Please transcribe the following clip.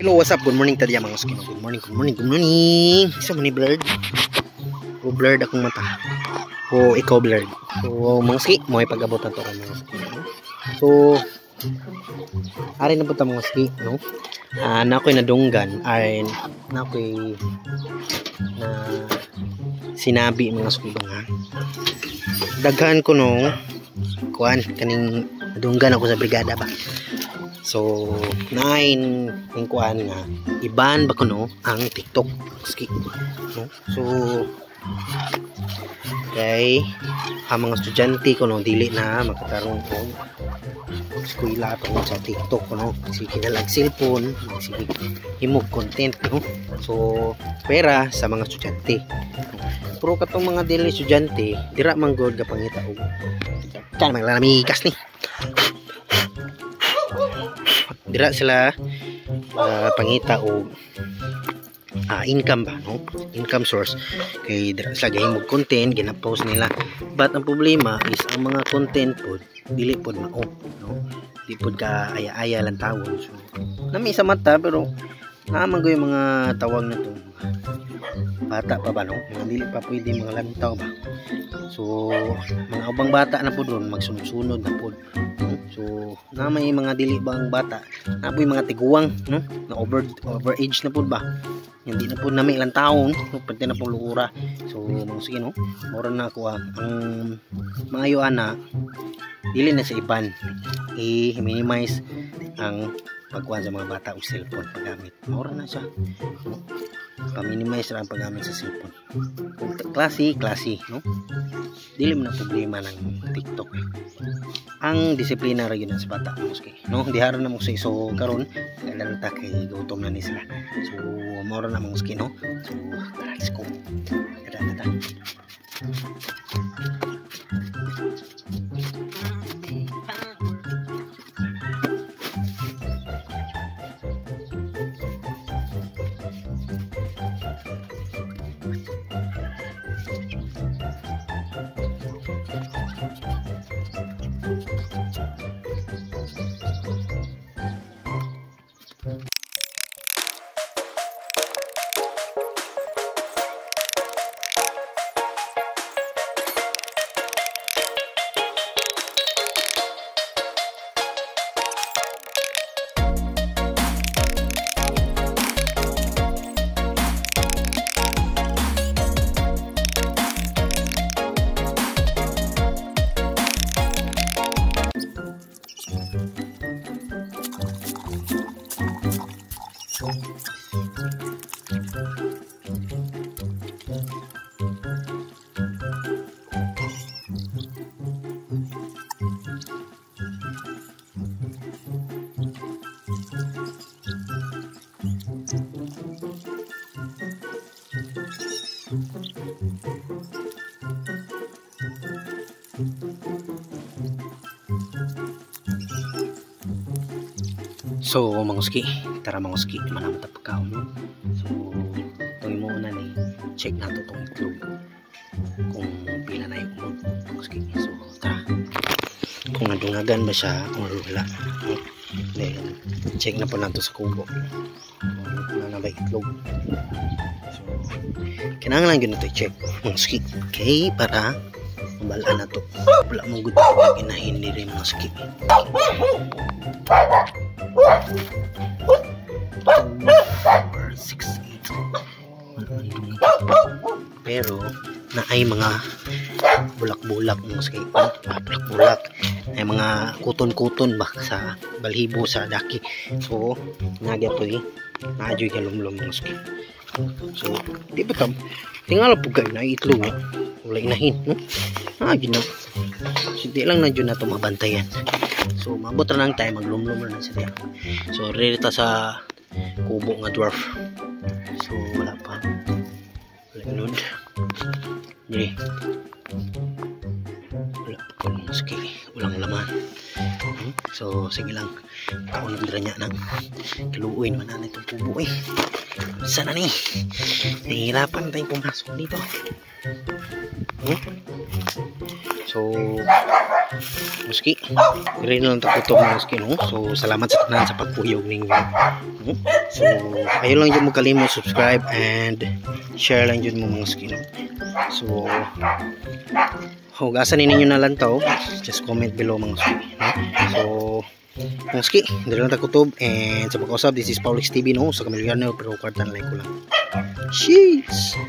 Hello, what's up? Good morning tadi mga skin. Good morning. Isa man ni blurred. O blurred akong mata. O ikaw blurred. So mga ski, mo ipag-abot na to mga ski. So ari na po ta mga ski, no? Na ako'y nadunggan ay na ako'y na sinabi mga ski ha. Daghan ko no kuan kaning nadunggan ako sa brigada ba. So, nain yung kuhaan nga, iban ba ko no, ang TikTok. No? So, okay, ang mga estudyante ko no, dili na magkaroon ko eskwela tungkol sa TikTok ko no, kasi kinalag cellphone, sige, himog content no. So, pera sa mga estudyante. Pero katong mga dili estudyante, dira man gud ka pangita og kan maglalamigas ni. Dira sila pangita o income ba no, income source kay dira sila gahimog content gina-post nila, but ang problema is ang mga content pod dili pod mao no, di pod ka aya-aya lang tawon. So nami sa mata pero naman ko yung mga tawag na to bata pa ba no, mga dili pa pwede mga lantaw ba. So mga ubang bata na po doon magsunod-sunod na po. So na may mga dili bang bata na po yung mga tiguang no, na overage na po ba, hindi na po nami ilang taon no, pati na po lura. So mga sige no, mura na ako ang maayo ana dili na sa iban i-minimize ang pagkuhan sa mga bata o cellphone paggamit. Mura na siya no? Pa-minimize lang paggamit sa cellphone. Klase no? Dili mo na problema ng TikTok ang disiplina ra gyud sa bata muski no, dihara na mo so karon naglalata kay gutom na ni sila. So mura na muski no. So let's go. Kada. So mga ski, tara mga ski, manamot ang pagkaon no? So itong muna ni check nato itong itlog kung pila na yung itlog mga ski. So tara, kung nadungagan ba siya, kung wala no? Then check na po nato sa kubo kung na ba itlog. So kailangan lang yun ito i-check mga ski, okay, para mabalaan na to. Wala mong good pag inahin ni rin mga ski. 2, 4, 6, 8 pero na ay mga bulak-bulak mga ski, bulak-bulak ay mga kuton-kuton ba sa balhibo sa daki. So nagya to nadyo'y kalumlum mga ski. So di ba tam tingala po kayo na itlog wala inahin no? Ginaw hindi lang na dyan na ito mabantayan. So mabot na lang tayo maglumlum na siya. So ready ta sa kubo nga dwarf. So wala pa, wala inod hindi, wala pa maski, walang laman. So sige lang, kaunang dira niya nang kaluuin man na itong kubo sana ni nahihirapan tayong pumasok dito. So muski rin lang takutok mga muski no. So salamat sa tanan sa pagkuyog ninyo no? So ayun lang dyan mo kalimot subscribe and share lang dyan mo mga ski, no? So hugasan ninyo na lang to, just comment below mga ski, no? So mga ski, dito lang takutob, and sa pagkausap, this is Paulix TV, no? Sa kamilyar na pero kwartan like ko lang. Sheesh.